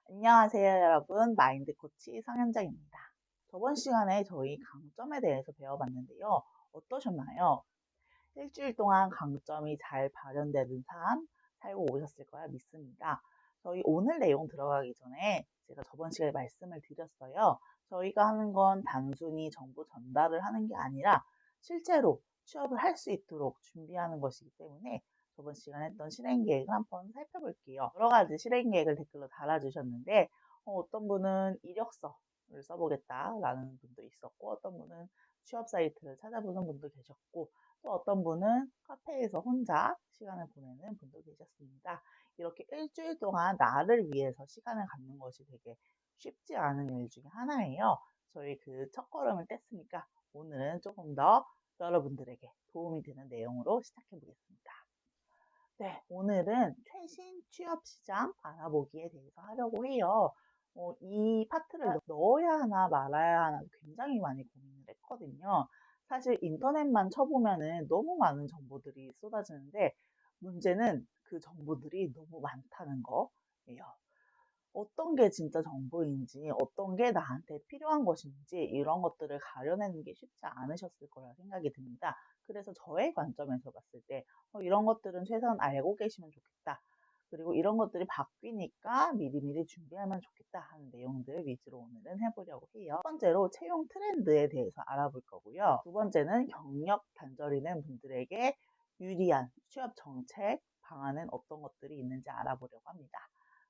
안녕하세요, 여러분. 마인드 코치 성현정입니다. 저번 시간에 저희 강점에 대해서 배워봤는데요. 어떠셨나요? 일주일 동안 강점이 잘 발현되는 삶 살고 오셨을 거라 믿습니다. 저희 오늘 내용 들어가기 전에 제가 저번 시간에 말씀을 드렸어요. 저희가 하는 건 단순히 정보 전달을 하는 게 아니라 실제로 취업을 할 수 있도록 준비하는 것이기 때문에 저번 시간에 했던 실행 계획을 한번 살펴볼게요. 여러 가지 실행 계획을 댓글로 달아주셨는데 어떤 분은 이력서를 써보겠다라는 분도 있었고 어떤 분은 취업 사이트를 찾아보는 분도 계셨고 또 어떤 분은 카페에서 혼자 시간을 보내는 분도 계셨습니다. 이렇게 일주일 동안 나를 위해서 시간을 갖는 것이 되게 쉽지 않은 일 중에 하나예요. 저희 그 첫걸음을 뗐으니까 오늘은 조금 더 여러분들에게 도움이 되는 내용으로 시작해 보겠습니다. 네, 오늘은 최신 취업 시장 알아보기에 대해서 하려고 해요. 이 파트를 넣어야 하나 말아야 하나 굉장히 많이 고민을 했거든요. 사실 인터넷만 쳐보면은 너무 많은 정보들이 쏟아지는데 문제는 그 정보들이 너무 많다는 거예요. 어떤 게 진짜 정보인지, 어떤 게 나한테 필요한 것인지 이런 것들을 가려내는 게 쉽지 않으셨을 거라 생각이 듭니다. 그래서 저의 관점에서 봤을 때 이런 것들은 최소한 알고 계시면 좋겠다. 그리고 이런 것들이 바뀌니까 미리미리 준비하면 좋겠다 하는 내용들 위주로 오늘은 해보려고 해요. 첫 번째로 채용 트렌드에 대해서 알아볼 거고요. 두 번째는 경력 단절이 된 분들에게 유리한 취업 정책 방안은 어떤 것들이 있는지 알아보려고 합니다.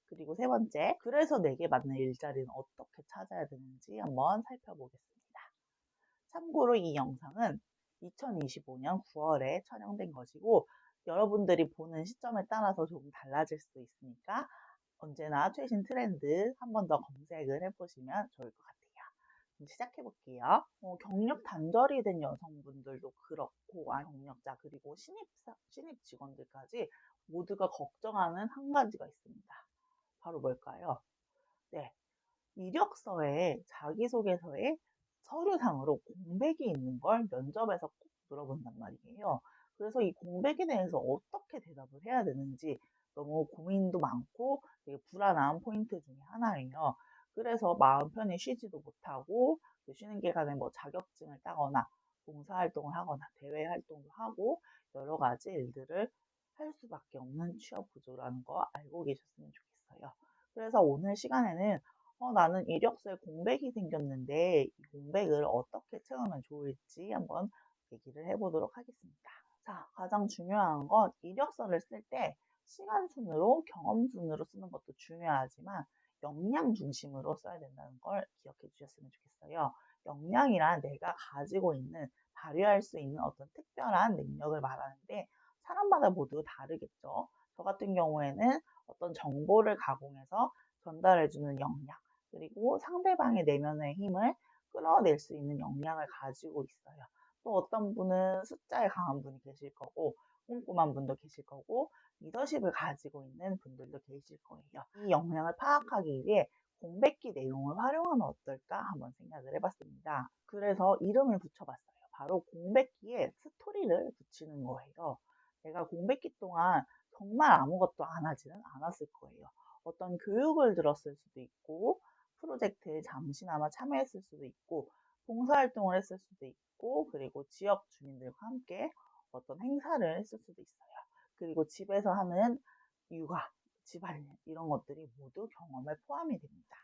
그리고 세 번째, 그래서 내게 맞는 일자리는 어떻게 찾아야 되는지 한번 살펴보겠습니다. 참고로 이 영상은 2025년 9월에 촬영된 것이고 여러분들이 보는 시점에 따라서 조금 달라질 수도 있으니까 언제나 최신 트렌드 한 번 더 검색을 해보시면 좋을 것 같아요. 그럼 시작해 볼게요. 경력 단절이 된 여성분들도 그렇고 경력자 그리고 신입 직원들까지 모두가 걱정하는 한 가지가 있습니다. 바로 뭘까요? 네, 이력서에 자기소개서에 서류상으로 공백이 있는 걸 면접에서 꼭 물어본단 말이에요. 그래서 이 공백에 대해서 어떻게 대답을 해야 되는지 너무 고민도 많고 되게 불안한 포인트 중에 하나예요. 그래서 마음 편히 쉬지도 못하고 그 쉬는 기간에 뭐 자격증을 따거나 봉사활동을 하거나 대외 활동도 하고 여러 가지 일들을 할 수밖에 없는 취업 구조라는 거 알고 계셨으면 좋겠어요. 그래서 오늘 시간에는 나는 이력서에 공백이 생겼는데 이 공백을 어떻게 채우면 좋을지 한번 얘기를 해보도록 하겠습니다. 자, 가장 중요한 건 이력서를 쓸 때 시간 순으로, 경험 순으로 쓰는 것도 중요하지만 역량 중심으로 써야 된다는 걸 기억해 주셨으면 좋겠어요. 역량이란 내가 가지고 있는, 발휘할 수 있는 어떤 특별한 능력을 말하는데 사람마다 모두 다르겠죠. 저 같은 경우에는 어떤 정보를 가공해서 전달해주는 역량, 그리고 상대방의 내면의 힘을 끌어낼 수 있는 역량을 가지고 있어요. 또 어떤 분은 숫자에 강한 분이 계실 거고, 꼼꼼한 분도 계실 거고, 리더십을 가지고 있는 분들도 계실 거예요. 이 역량을 파악하기 위해 공백기 내용을 활용하면 어떨까 한번 생각을 해봤습니다. 그래서 이름을 붙여봤어요. 바로 공백기에 스토리를 붙이는 거예요. 내가 공백기 동안 정말 아무것도 안 하지는 않았을 거예요. 어떤 교육을 들었을 수도 있고, 프로젝트에 잠시나마 참여했을 수도 있고, 봉사활동을 했을 수도 있고, 그리고 지역 주민들과 함께 어떤 행사를 했을 수도 있어요. 그리고 집에서 하는 육아, 집안일, 이런 것들이 모두 경험에 포함이 됩니다.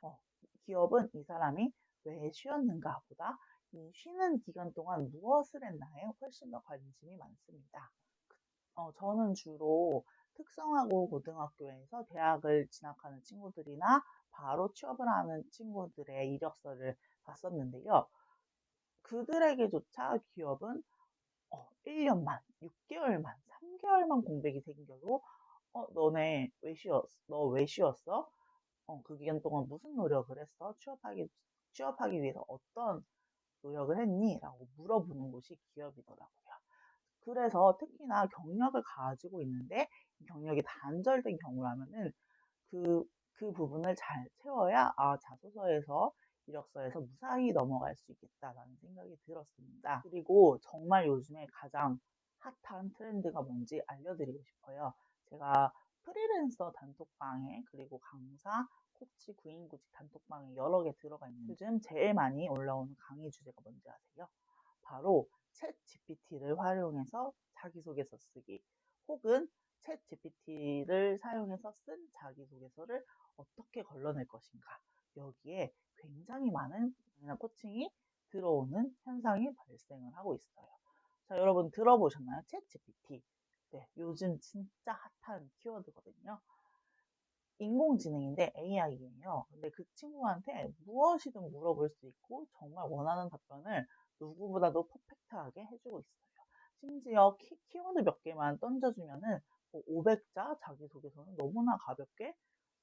기업은 이 사람이 왜 쉬었는가 보다 이 쉬는 기간 동안 무엇을 했나에 훨씬 더 관심이 많습니다. 저는 주로 특성화고 고등학교에서 대학을 진학하는 친구들이나 바로 취업을 하는 친구들의 이력서를 봤었는데요. 그들에게조차 기업은 1년만, 6개월만, 3개월만 공백이 생겨도 너네 왜 쉬었어? 너 왜 쉬었어? 그 기간 동안 무슨 노력을 했어? 취업하기 위해서 어떤 노력을 했니? 라고 물어보는 곳이 기업이더라고요. 그래서 특히나 경력을 가지고 있는데 이 경력이 단절된 경우라면은 그 부분을 잘 채워야 자소서에서 이력서에서 무사히 넘어갈 수 있겠다라는 생각이 들었습니다. 그리고 정말 요즘에 가장 핫한 트렌드가 뭔지 알려드리고 싶어요. 제가 프리랜서 단톡방에 그리고 강사 코치 구인구직 단톡방에 여러 개 들어가 있는데 요즘 제일 많이 올라오는 강의 주제가 뭔지 아세요? 바로 챗 GPT를 활용해서 자기소개서 쓰기 혹은 챗 GPT를 사용해서 쓴 자기소개서를 어떻게 걸러낼 것인가. 여기에 굉장히 많은 코칭이 들어오는 현상이 발생을 하고 있어요. 자, 여러분 들어보셨나요? 챗 GPT. 네, 요즘 진짜 핫한 키워드거든요. 인공지능인데 AI예요. 근데 그 친구한테 무엇이든 물어볼 수 있고 정말 원하는 답변을 누구보다도 퍼펙트하게 해주고 있어요. 심지어 키워드 몇 개만 던져주면은 500자 자기소개서는 너무나 가볍게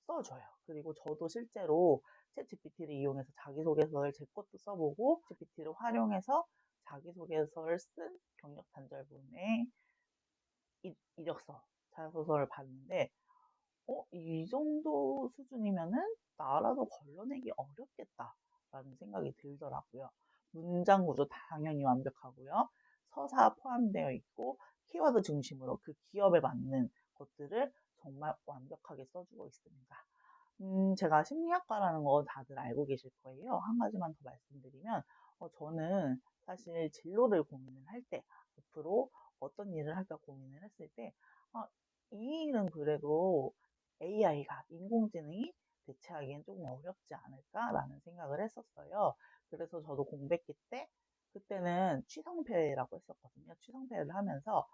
써줘요. 그리고 저도 실제로 챗 GPT를 이용해서 자기소개서를 제 것도 써보고 GPT를 활용해서 자기소개서를 쓴 경력 단절분의 이력서, 자소서를 봤는데 이 정도 수준이면은 나라도 걸러내기 어렵겠다라는 생각이 들더라고요. 문장 구조 당연히 완벽하고요. 서사 포함되어 있고 키워드 중심으로 그 기업에 맞는 것들을 정말 완벽하게 써주고 있습니다. 제가 심리학과라는 거 다들 알고 계실 거예요. 한 가지만 더 말씀드리면 저는 사실 진로를 고민을 할 때 앞으로 어떤 일을 할까 고민을 했을 때 이 일은 그래도 AI가 인공지능이 대체하기엔 조금 어렵지 않을까라는 생각을 했었어요. 그래서 저도 공백기 때 그때는 취성패라고 했었거든요. 취성패를 하면서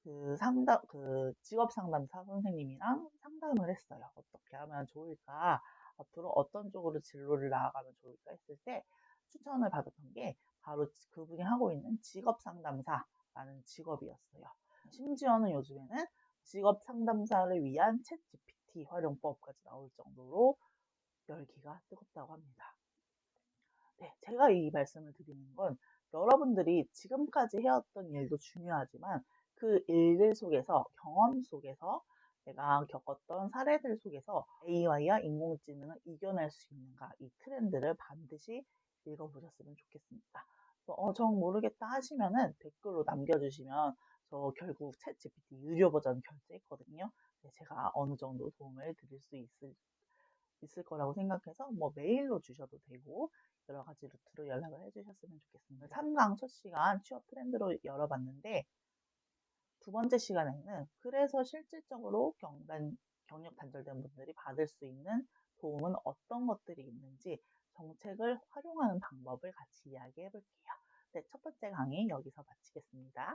그 직업 상담사 선생님이랑 상담을 했어요. 어떻게 하면 좋을까? 앞으로 어떤 쪽으로 진로를 나아가면 좋을까 했을 때 추천을 받았던 게 바로 그분이 하고 있는 직업 상담사라는 직업이었어요. 심지어는 요즘에는 직업 상담사를 위한 챗 GPT 활용법까지 나올 정도로 열기가 뜨겁다고 합니다. 네, 제가 이 말씀을 드리는 건 여러분들이 지금까지 해왔던 일도 중요하지만 그 일들 속에서, 경험 속에서 내가 겪었던 사례들 속에서 AI와 인공지능을 이겨낼 수 있는가, 이 트렌드를 반드시 읽어보셨으면 좋겠습니다. 정 모르겠다 하시면은 댓글로 남겨주시면 저 결국 챗 GPT 유료 버전 결제했거든요. 네, 제가 어느 정도 도움을 드릴 수 있을 거라고 생각해서 메일로 주셔도 되고 여러 가지 루트로 연락을 해주셨으면 좋겠습니다. 3강 첫 시간 취업 트렌드로 열어봤는데 두 번째 시간에는 그래서 실질적으로 경력 단절된 분들이 받을 수 있는 도움은 어떤 것들이 있는지 정책을 활용하는 방법을 같이 이야기해 볼게요. 네, 첫 번째 강의 여기서 마치겠습니다.